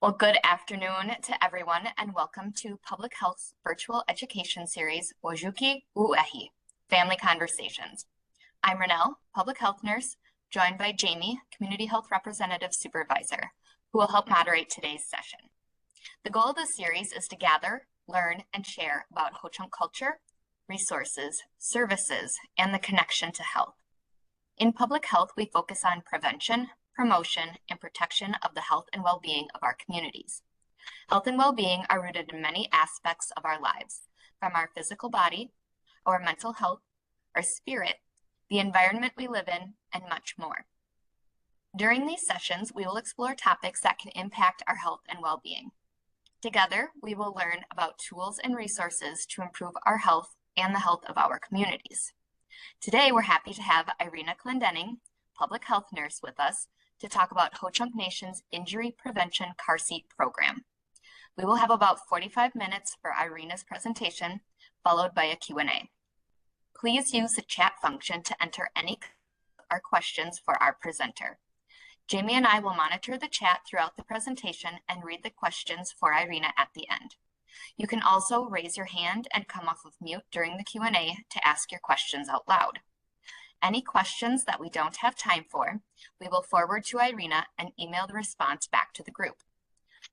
Well, good afternoon to everyone, and welcome to Public Health's virtual education series, Wažookį, Family Conversations. I'm Renelle, public health nurse, joined by Jamie, community health representative supervisor, who will help moderate today's session. The goal of this series is to gather, learn, and share about Ho-Chunk culture, resources, services, and the connection to health. In public health, we focus on prevention, promotion, and protection of the health and well-being of our communities. Health and well-being are rooted in many aspects of our lives, from our physical body, our mental health, our spirit, the environment we live in, and much more. During these sessions, we will explore topics that can impact our health and well-being. Together, we will learn about tools and resources to improve our health and the health of our communities. Today, we're happy to have Irina Clendenning, public health nurse, with us to talk about Ho-Chunk Nation's Injury Prevention Car Seat Program. We will have about 45 minutes for Irina's presentation, followed by a Q&A. Please use the chat function to enter any or questions for our presenter. Jamie and I will monitor the chat throughout the presentation and read the questions for Irina at the end. You can also raise your hand and come off of mute during the Q&A to ask your questions out loud. Any questions that we don't have time for, we will forward to Irina and email the response back to the group.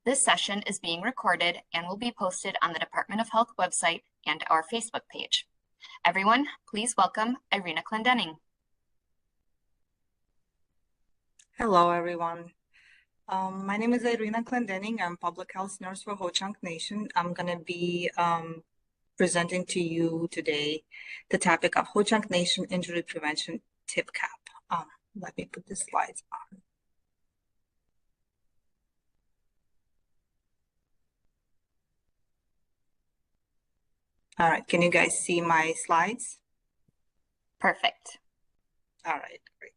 This session is being recorded and will be posted on the Department of Health website and our Facebook page. Everyone, please welcome Irina Clendenning. Hello, everyone. My name is Irina Clendenning. I'm public health nurse for Ho-Chunk Nation. I'm going to be presenting to you today the topic of Ho-Chunk Nation Injury Prevention Tip Cap. Let me put the slides on. All right, can you guys see my slides? Perfect. All right, great.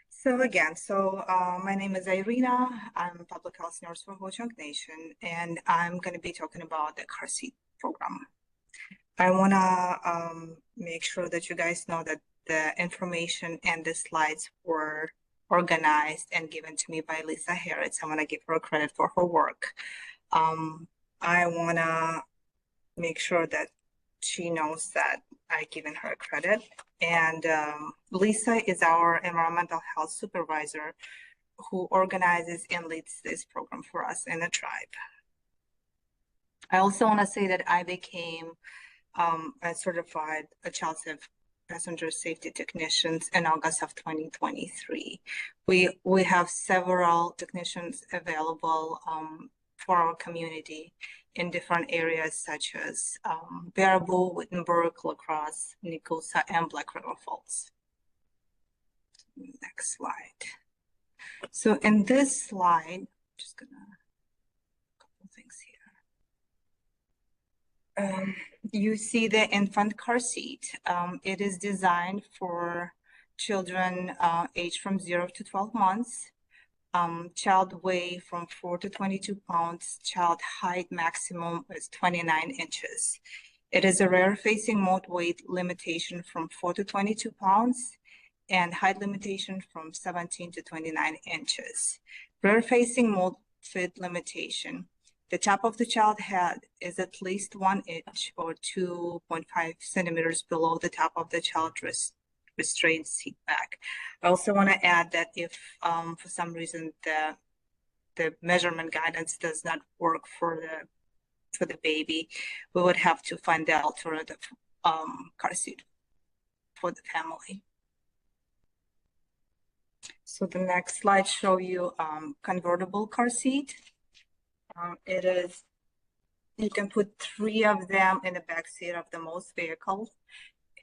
So again, my name is Irina. I'm a public health nurse for Ho-Chunk Nation, and I'm going to be talking about the car seat program. I want to make sure that you guys know that the information and the slides were organized and given to me by Lisa Harris. I want to give her credit for her work. I want to make sure that she knows that I've given her credit. And Lisa is our environmental health supervisor who organizes and leads this program for us in the tribe. I also want to say that I became a certified child passenger safety technicians in August of 2023. We have several technicians available for our community in different areas such as Baraboo, Wittenberg, La Crosse, Nicosa, and Black River Falls. Next slide. So in this slide, I'm just gonna a couple things here. You see the infant car seat. It is designed for children aged from 0 to 12 months. Child weight from 4 to 22 pounds. Child height maximum is 29 inches. It is a rear-facing mode weight limitation from 4 to 22 pounds and height limitation from 17 to 29 inches. Rear-facing mode fit limitation. The top of the child head is at least 1 inch or 2.5 centimeters below the top of the child restrained seat back. I also want to add that if for some reason the measurement guidance does not work for the baby, we would have to find the alternative car seat for the family. So the next slide shows you convertible car seat. You can put 3 of them in the back seat of the most vehicles.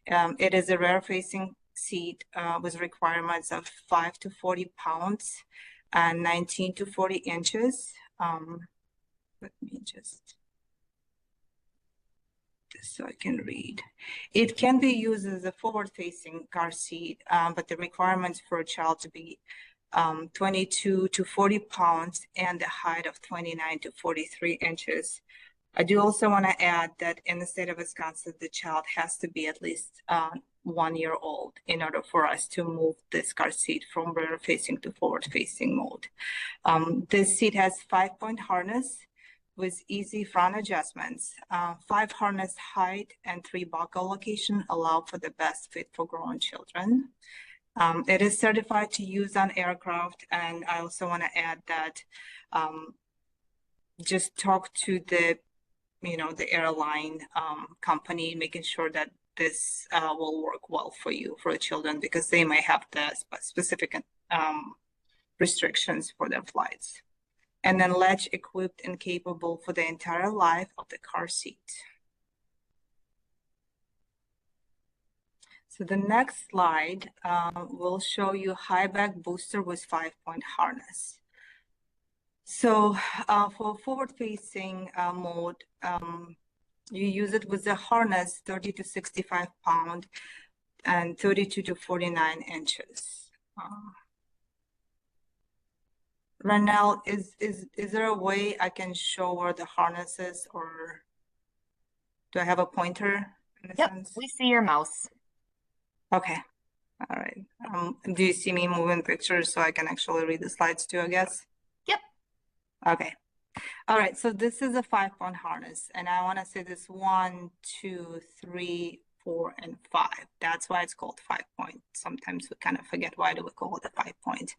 It is a rear-facing seat with requirements of 5 to 40 pounds and 19 to 40 inches. Let me just so I can read. It can be used as a forward-facing car seat, but the requirements for a child to be 22 to 40 pounds and the height of 29 to 43 inches. I do also want to add that in the state of Wisconsin, the child has to be at least 1 year old in order for us to move this car seat from rear facing to forward facing mode. This seat has 5-point harness with easy front adjustments. 5 harness height and 3 buckle location allow for the best fit for grown children. It is certified to use on aircraft, and I also want to add that just talk to the the airline company, making sure that this will work well for you, for the children, because they might have the specific restrictions for their flights. And then latch equipped and capable for the entire life of the car seat. So the next slide will show you high back booster with 5-point harness. So for forward-facing mode, you use it with the harness 30 to 65 pound and 32 to 49 inches. Ranel, is there a way I can show where the harness is, or do I have a pointer in a sense? We see your mouse. Okay, all right. Do you see me moving pictures so I can actually read the slides too, I guess? Yep. Okay. All right, so this is a 5-point harness, and I want to say this 1, 2, 3, 4, and 5. That's why it's called 5-point. Sometimes we kind of forget why do we call it a 5-point.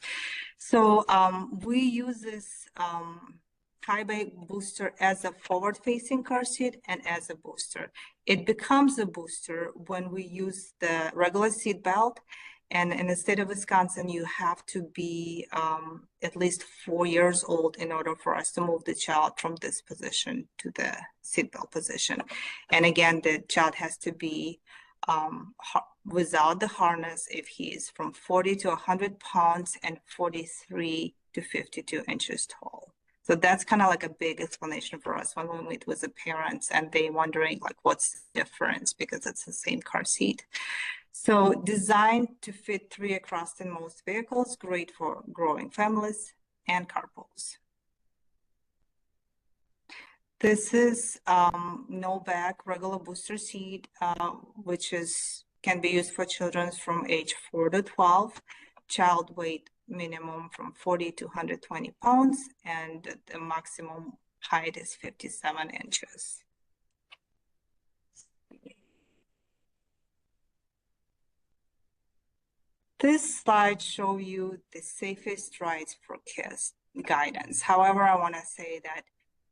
So we use this high back booster as a forward-facing car seat and as a booster. It becomes a booster when we use the regular seat belt. And in the state of Wisconsin, you have to be at least 4 years old in order for us to move the child from this position to the seatbelt position. And again, the child has to be without the harness if he is from 40 to 100 pounds and 43 to 52 inches tall. So that's kind of like a big explanation for us when we meet with the parents and they wondering like what's the difference, because it's the same car seat. So designed to fit 3 across in most vehicles, great for growing families and carpools. This is no back regular booster seat, which can be used for children from age 4 to 12, child weight minimum from 40 to 120 pounds, and the maximum height is 57 inches. This slide shows you the safest rides for kids guidance. However, I want to say that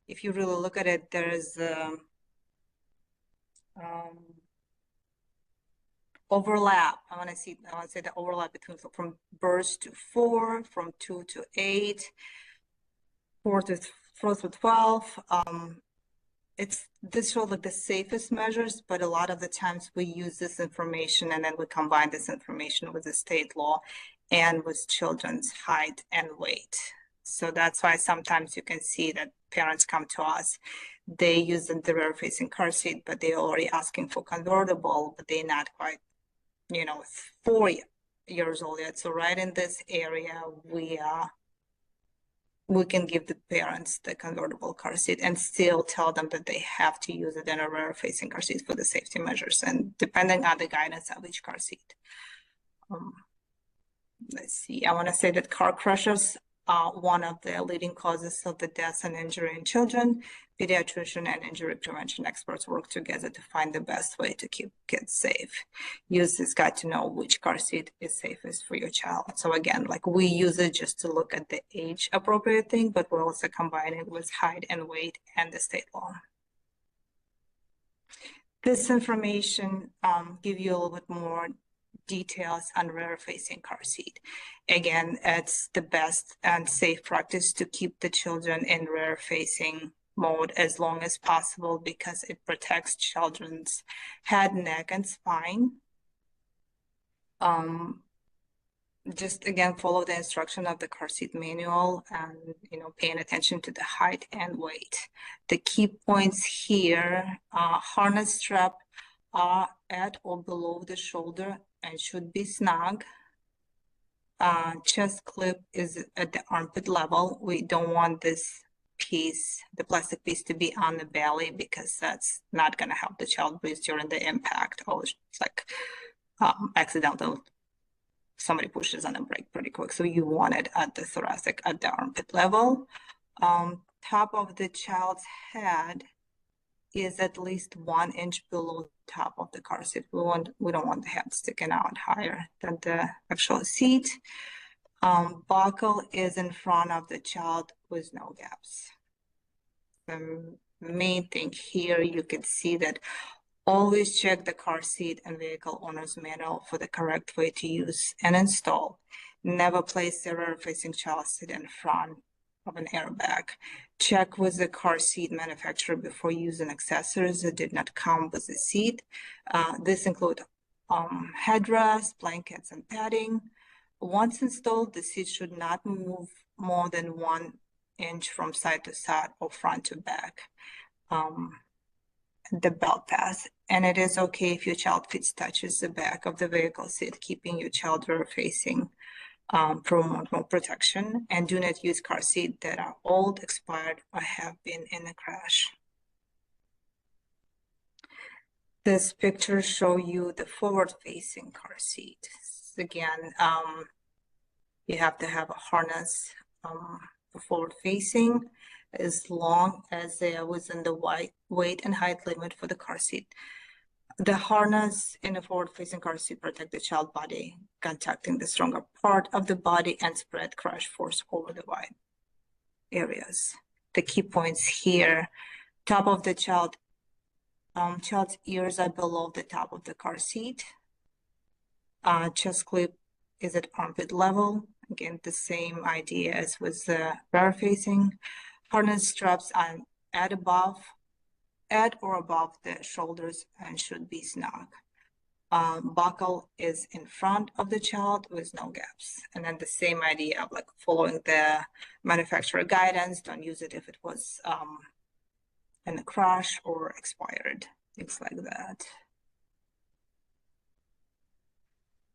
if you really look at it, there is overlap. I want to say the overlap between from birth to 4, from 2 to 8, 4 to 12. This shows like the safest measures, but a lot of the times we use this information and then we combine this information with the state law and with children's height and weight. So that's why sometimes you can see that parents come to us, they use the rear facing car seat, but they're already asking for convertible, but they're not quite, 4 years old yet. So right in this area, we can give the parents the convertible car seat and still tell them that they have to use it in a rear facing car seat for the safety measures and depending on the guidance of each car seat. Let's see, I want to say that car crashes are one of the leading causes of the deaths and injury in children. Pediatrician and injury prevention experts work together to find the best way to keep kids safe. Use this guide to know which car seat is safest for your child. So again, like we use it just to look at the age appropriate thing, but we're also combining it with height and weight and the state law. This information give you a little bit more details on rear facing car seat. Again, it's the best and safe practice to keep the children in rear facing mode as long as possible because it protects children's head, neck, and spine. Just again, follow the instruction of the car seat manual and paying attention to the height and weight. The key points here, harness strap are at or below the shoulder and should be snug. Chest clip is at the armpit level. We don't want this piece, the plastic piece, to be on the belly because that's not going to help the child breathe during the impact. Or it's like accidental, somebody pushes on the brake pretty quick. So you want it at the thoracic, at the armpit level. Top of the child's head is at least 1 inch below top of the car seat. We don't want the head sticking out higher than the actual seat. Buckle is in front of the child with no gaps. The main thing here, you can see that always check the car seat and vehicle owner's manual for the correct way to use and install. Never place the rear-facing child seat in front of an airbag. Check with the car seat manufacturer before using accessories that did not come with the seat. This includes headrest, blankets, and padding. Once installed, the seat should not move more than 1 inch from side to side or front to back. The belt pass, and it is okay if your child feet touches the back of the vehicle seat, keeping your child rear facing for more protection. And do not use car seats that are old, expired, or have been in a crash. This picture shows you the forward-facing car seat. Again, you have to have a harness for forward-facing as long as they are within the weight and height limit for the car seat. The harness in a forward-facing car seat protect the child body, contacting the stronger part of the body and spread crash force over the wide areas. The key points here: top of the child's ears are below the top of the car seat. Chest clip is at armpit level. Again, the same idea as with the rear-facing. Harness straps are at or above the shoulders and should be snug. Buckle is in front of the child with no gaps. And then the same idea of like following the manufacturer guidance. Don't use it if it was in a crash or expired, things like that.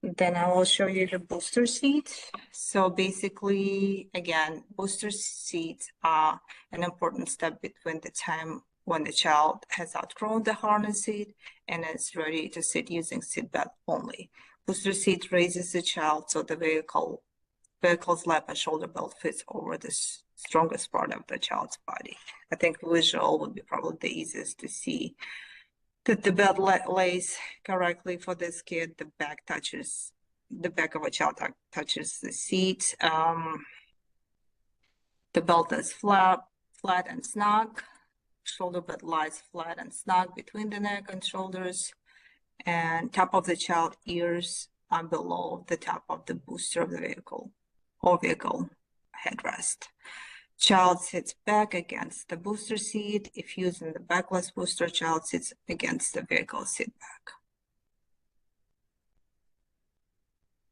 Then I will show you the booster seat. So basically, again, booster seats are an important step between the time when the child has outgrown the harness seat and is ready to sit using seatbelt only. Booster seat raises the child so the vehicle's lap and shoulder belt fits over the strongest part of the child's body. I think visual would be probably the easiest to see. That the belt lays correctly for this kid. The back of a child touches the seat. The belt is flat and snug. Shoulder belt lies flat and snug between the neck and shoulders. And top of the child ears are below the top of the booster of the vehicle or vehicle headrest. Child sits back against the booster seat. If using the backless booster, child sits against the vehicle seat back.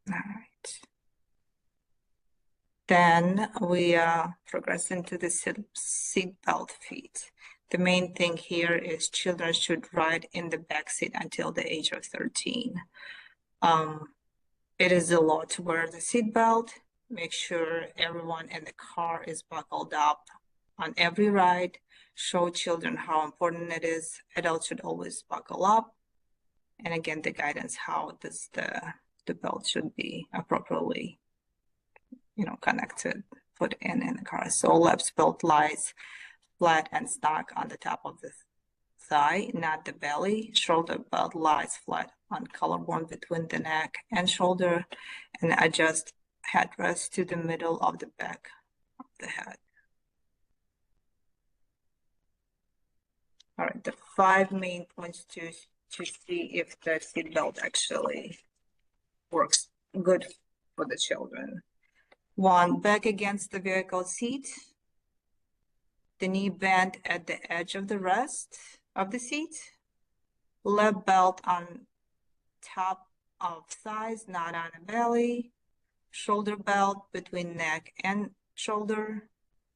All right. Then we progress into the seat belt feet. The main thing here is children should ride in the back seat until the age of 13. It is the law to wear the seat belt. Make sure everyone in the car is buckled up on every ride. Show children how important it is. Adults should always buckle up. And again, the guidance how the belt should be appropriately, connected, put in the car. So left belt lies flat and snug on the top of the thigh, not the belly. Shoulder belt lies flat on collarbone between the neck and shoulder, and adjust headrest to the middle of the back of the head. All right, the 5 main points to see if the seat belt actually works good for the children. 1, back against the vehicle seat. The knee bent at the edge of the rest of the seat. Left belt on top of thighs, not on the belly. Shoulder belt between neck and shoulder.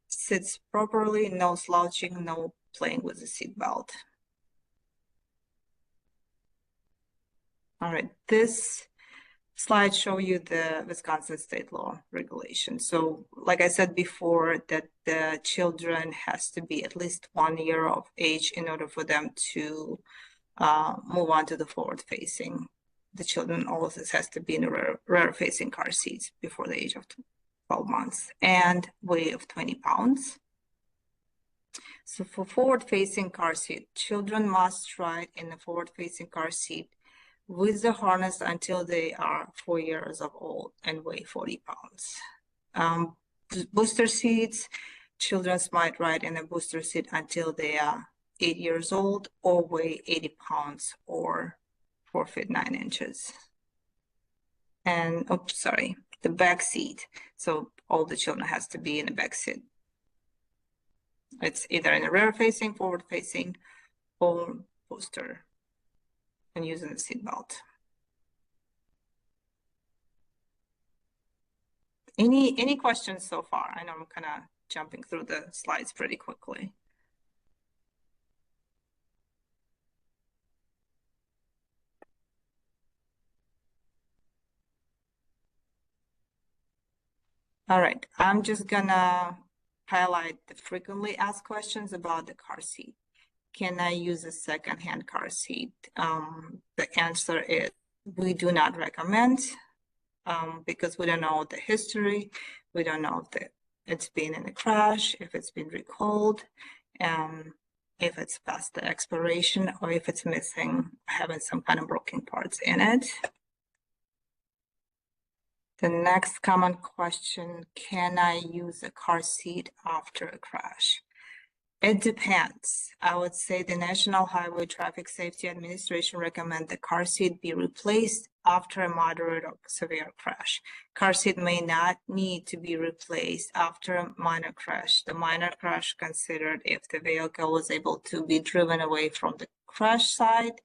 Sits properly, no slouching, no playing with the seat belt. All right, this slide shows you the Wisconsin state law regulation. So like I said before, that the children has to be at least 1 year of age in order for them to move on to the forward facing the children also has to be in a rear-facing car seats before the age of 12 months and weigh of 20 pounds. So for forward-facing car seat, children must ride in a forward-facing car seat with the harness until they are 4 years of old and weigh 40 pounds. Booster seats, children might ride in a booster seat until they are 8 years old or weigh 80 pounds or 4 feet 9 inches. And, the back seat. So all the children has to be in the back seat. It's either in a rear facing, forward facing, or booster, and using the seat belt. Any questions so far? I know I'm kind of jumping through the slides pretty quickly. All right, I'm just gonna highlight the frequently asked questions about the car seat. Can I use a second-hand car seat? The answer is we do not recommend because we don't know the history. We don't know if it's been in a crash, if it's been recalled, if it's past the expiration, or if it's missing, having some kind of broken parts in it. The next common question, can I use a car seat after a crash? It depends. I would say the National Highway Traffic Safety Administration recommend the car seat be replaced after a moderate or severe crash. Car seat may not need to be replaced after a minor crash. The minor crash considered if the vehicle was able to be driven away from the crash site,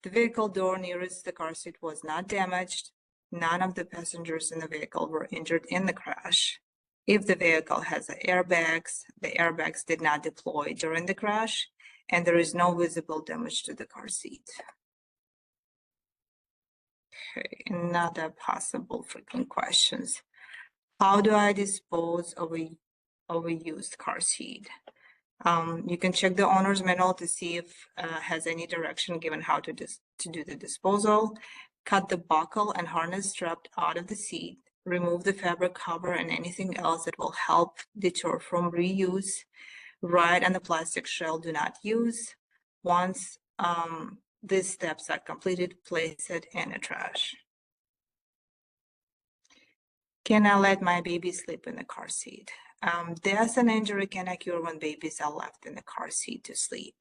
the vehicle door nearest the car seat was not damaged, none of the passengers in the vehicle were injured in the crash. If the vehicle has the airbags did not deploy during the crash, and there is no visible damage to the car seat. Okay, another possible frequent questions. How do I dispose of a used car seat? You can check the owner's manual to see if has any direction given how to do the disposal. Cut the buckle and harness strapped out of the seat. Remove the fabric cover and anything else that will help deter from reuse. Write on the plastic shell, do not use. Once these steps are completed, place it in a trash. Can I let my baby sleep in the car seat? Death and injury can occur when babies are left in the car seat to sleep.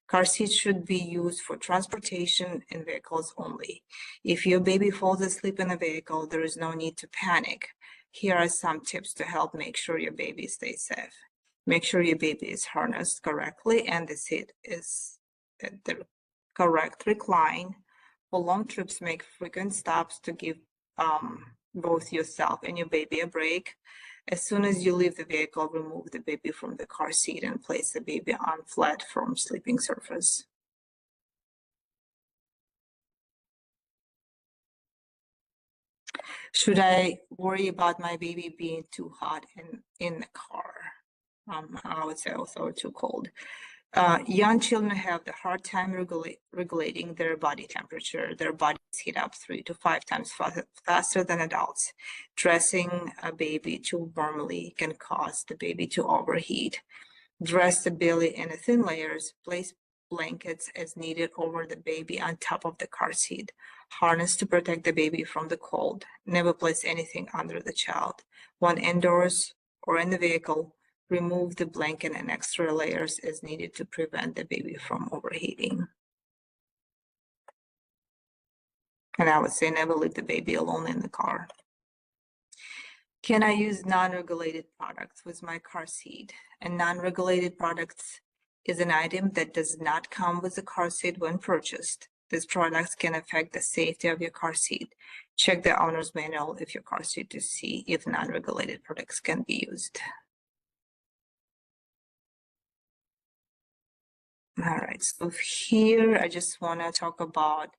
Car seats should be used for transportation in vehicles only. If your baby falls asleep in a vehicle, there is no need to panic. Here are some tips to help make sure your baby stays safe. Make sure your baby is harnessed correctly and the seat is at the correct recline. For long trips, make frequent stops to give both yourself and your baby a break. As soon as you leave the vehicle, remove the baby from the car seat and place the baby on flat, firm sleeping surface. Should I worry about my baby being too hot in the car? I would say also too cold. Young children have the hard time regulating their body temperature. Their bodies heat up 3 to 5 times faster than adults. Dressing a baby too warmly can cause the baby to overheat. Dress the belly in thin layers. Place blankets as needed over the baby on top of the car seat. Harness to protect the baby from the cold. Never place anything under the child. When indoors or in the vehicle, remove the blanket and extra layers as needed to prevent the baby from overheating. And I would say never leave the baby alone in the car. Can I use non-regulated products with my car seat? And non-regulated products is an item that does not come with the car seat when purchased. These products can affect the safety of your car seat. Check the owner's manual if your car seat to see if non-regulated products can be used. All right, so here I just want to talk about,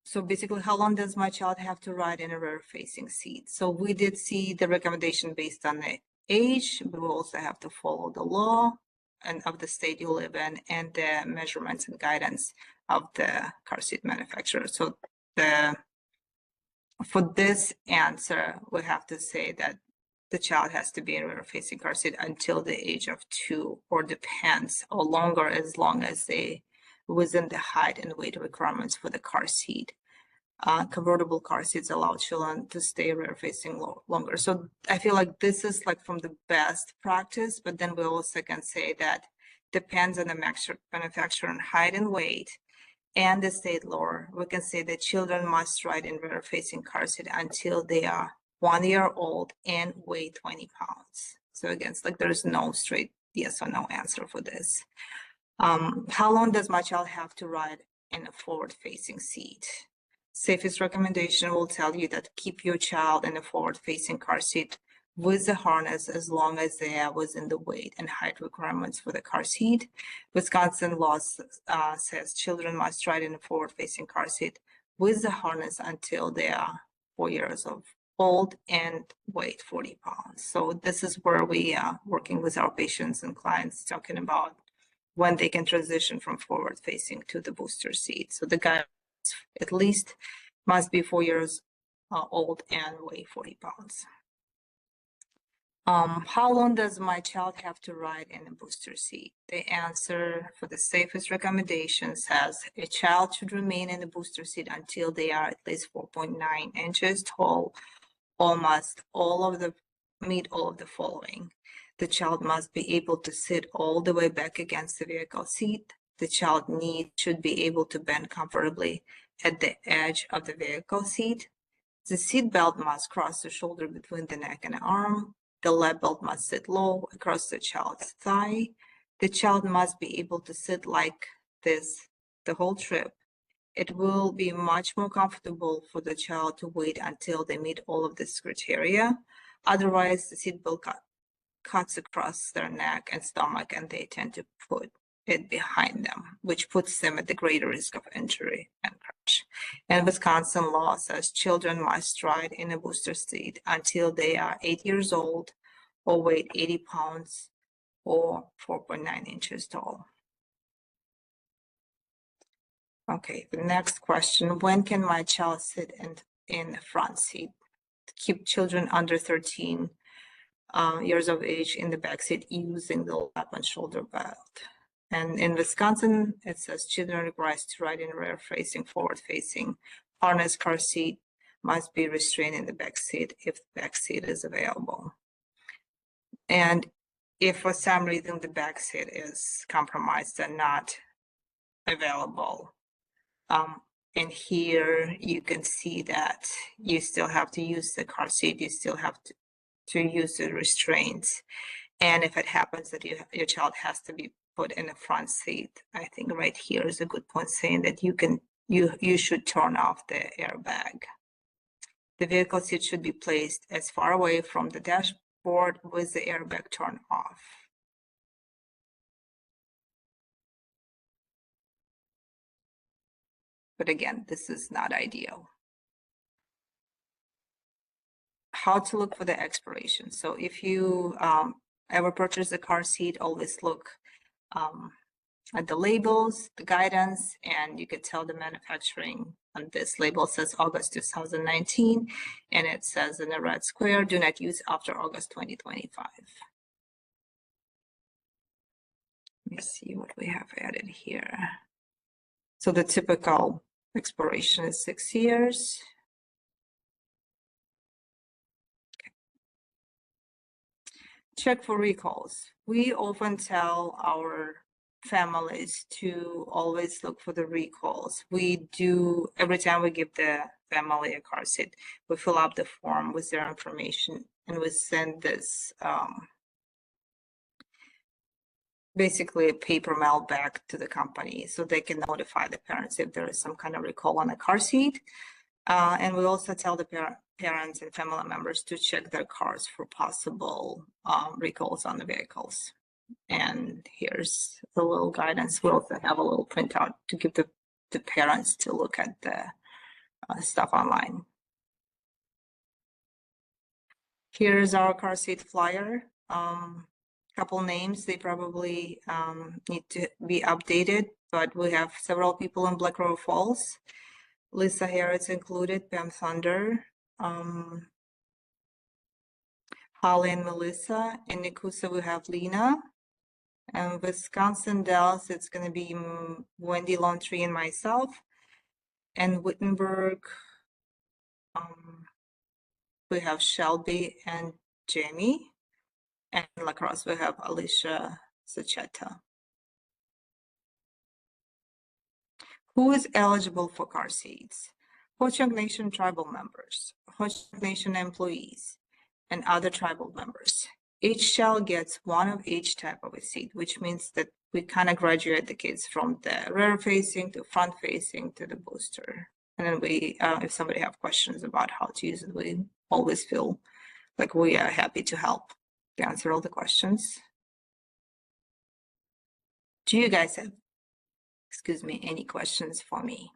so basically how long does my child have to ride in a rear-facing seat? So we did see the recommendation based on the age, but we also have to follow the law and of the state you live in and the measurements and guidance of the car seat manufacturer. So for this answer, we have to say that the child has to be in a rear-facing car seat until the age of 2, or depends, or longer, as long as they within the height and weight requirements for the car seat. Convertible car seats allow children to stay rear-facing longer. So I feel like this is like from the best practice, but then we also can say that depends on the manufacturer and height and weight and the state law. We can say that children must ride in rear-facing car seat until they are 1 year old and weigh 20 pounds. So again, it's like there's no straight yes or no answer for this. How long does my child have to ride in a forward-facing seat? Safest recommendation will tell you that keep your child in a forward-facing car seat with the harness as long as they are within the weight and height requirements for the car seat. Wisconsin law says children must ride in a forward-facing car seat with the harness until they are 4 years old and weigh 40 pounds. So this is where we are working with our patients and clients, talking about when they can transition from forward-facing to the booster seat. So the guy at least must be 4 years old and weigh 40 pounds. How long does my child have to ride in a booster seat? The answer for the safest recommendation says a child should remain in the booster seat until they are at least 4.9 inches tall, or must meet all of the following. The child must be able to sit all the way back against the vehicle seat. The child should be able to bend comfortably at the edge of the vehicle seat. The seat belt must cross the shoulder between the neck and arm. The lap belt must sit low across the child's thigh. The child must be able to sit like this the whole trip. It will be much more comfortable for the child to wait until they meet all of this criteria. Otherwise, the seat belt cuts across their neck and stomach, and they tend to put it behind them, which puts them at the greater risk of injury and crash. And Wisconsin law says children must ride in a booster seat until they are 8 years old or weigh 80 pounds or 4.9 inches tall. Okay, the next question, when can my child sit in the front seat? Keep children under 13 years of age in the back seat using the lap and shoulder belt. And in Wisconsin, it says children required to ride in rear-facing, forward-facing harness car seat must be restrained in the back seat if the back seat is available. And if for some reason the back seat is compromised and not available, and here you can see that you still have to use the car seat, you still have to use the restraints. And if it happens that your child has to be put in the front seat, I think right here is a good point saying that you should turn off the airbag. The vehicle seat should be placed as far away from the dashboard with the airbag turned off. But again, this is not ideal. How to look for the expiration. So if you ever purchase a car seat, always look at the labels, the guidance, and you could tell the manufacturing on this label says August 2019, and it says in a red square, do not use after August 2025. Let me see what we have added here. So the typical expiration is 6 years. Okay. Check for recalls. We often tell our families to always look for the recalls. We do, every time we give the family a car seat, we fill out the form with their information and we send this basically a paper mail back to the company so they can notify the parents if there is some kind of recall on a car seat. And we also tell the parents and family members to check their cars for possible recalls on the vehicles. And here's a little guidance. We also have a little printout to give the parents to look at the stuff online. Here's our car seat flyer. couple names, they probably need to be updated, but we have several people in Black River Falls. Lisa Harris included, Pam Thunder, Holly and Melissa. In Nakusa, we have Lena. And Wisconsin, Dallas, it's going to be Wendy Laundrie and myself. And Wittenberg, we have Shelby and Jamie. And La Crosse, we have Alicia Sachetta. Who is eligible for car seats? Ho-Chunk Nation tribal members, Ho-Chunk Nation employees, and other tribal members. Each child gets one of each type of a seat, which means that we kind of graduate the kids from the rear facing to front facing to the booster. And then we, if somebody have questions about how to use it, we always feel like we are happy to help answer all the questions. Do you guys have, excuse me, any questions for me?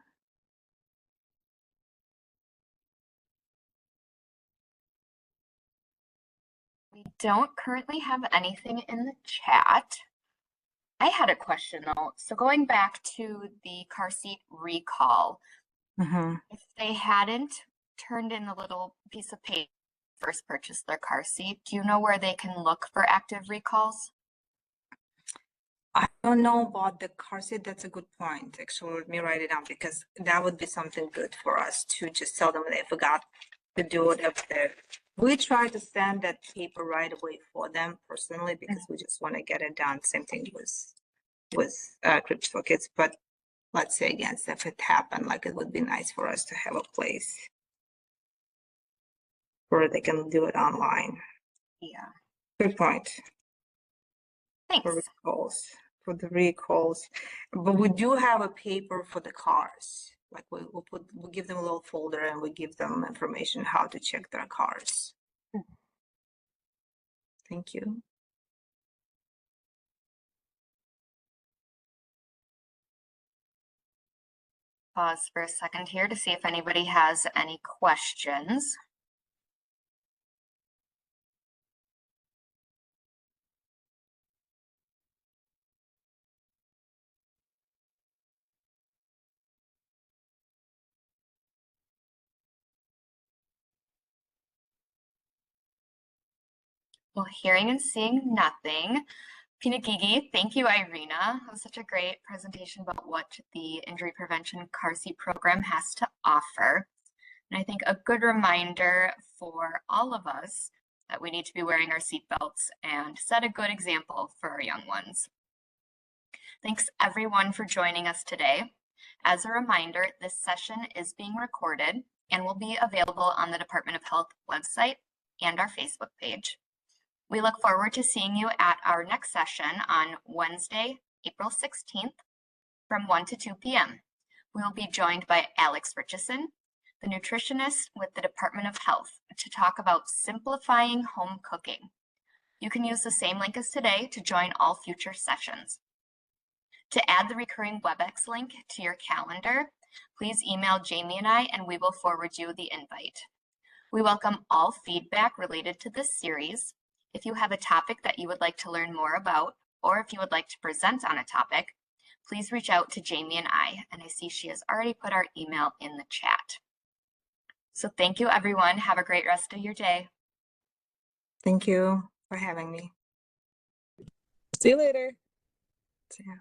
We don't currently have anything in the chat. I had a question though. So going back to the car seat recall, if they hadn't turned in the little piece of paper first purchased their car seat, do you know where they can look for active recalls? I don't know about the car seat. That's a good point. Actually, let me write it down because that would be something good for us to just tell them they forgot to do it up there. We try to send that paper right away for them personally because we just want to get it done. Same thing with Crips for Kids. But let's say again, if it happened, like it would be nice for us to have a place where they can do it online. Yeah. Good point. Thanks. For the recalls, but we do have a paper for the cars. Like we give them a little folder and we give them information how to check their cars. Thank you. Pause for a second here to see if anybody has any questions. Well, hearing and seeing nothing. Pinagigi, thank you, Irina. That was such a great presentation about what the injury prevention car seat program has to offer. And I think a good reminder for all of us that we need to be wearing our seatbelts and set a good example for our young ones. Thanks everyone for joining us today. As a reminder, this session is being recorded and will be available on the Department of Health website and our Facebook page. We look forward to seeing you at our next session on Wednesday, April 16th from 1 to 2 p.m. We will be joined by Alex Richardson, the nutritionist with the Department of Health, to talk about simplifying home cooking. You can use the same link as today to join all future sessions. To add the recurring WebEx link to your calendar, please email Jamie and I, and we will forward you the invite. We welcome all feedback related to this series. If you have a topic that you would like to learn more about, or if you would like to present on a topic, please reach out to Jamie and I see she has already put our email in the chat. So thank you, everyone. Have a great rest of your day. Thank you for having me. See you later. See ya.